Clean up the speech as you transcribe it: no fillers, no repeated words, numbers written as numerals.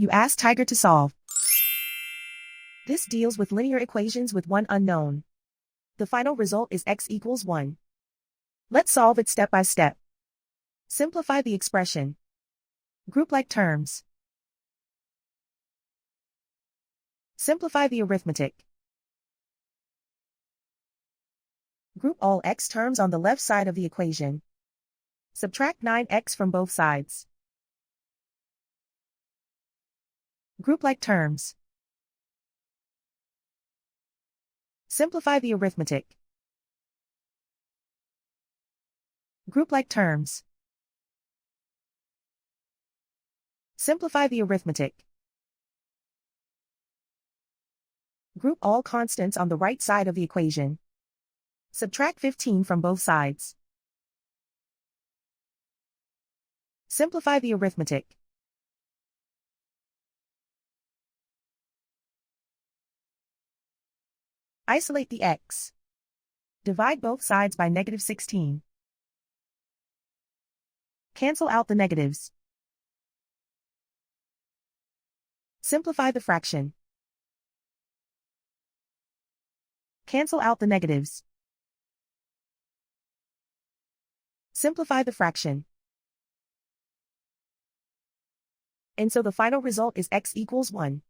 You ask Tiger to solve. This deals with linear equations with one unknown. The final result is x equals 1. Let's solve it step by step. Simplify the expression. Group like terms. Simplify the arithmetic. Group all x terms on the left side of the equation. Subtract 9x from both sides. Group like terms. Simplify the arithmetic. Group like terms. Simplify the arithmetic. Group all constants on the right side of the equation. Subtract 15 from both sides. Simplify the arithmetic. Isolate the x. Divide both sides by -16. Cancel out the negatives. Simplify the fraction. Cancel out the negatives. Simplify the fraction. And so the final result is x equals 1.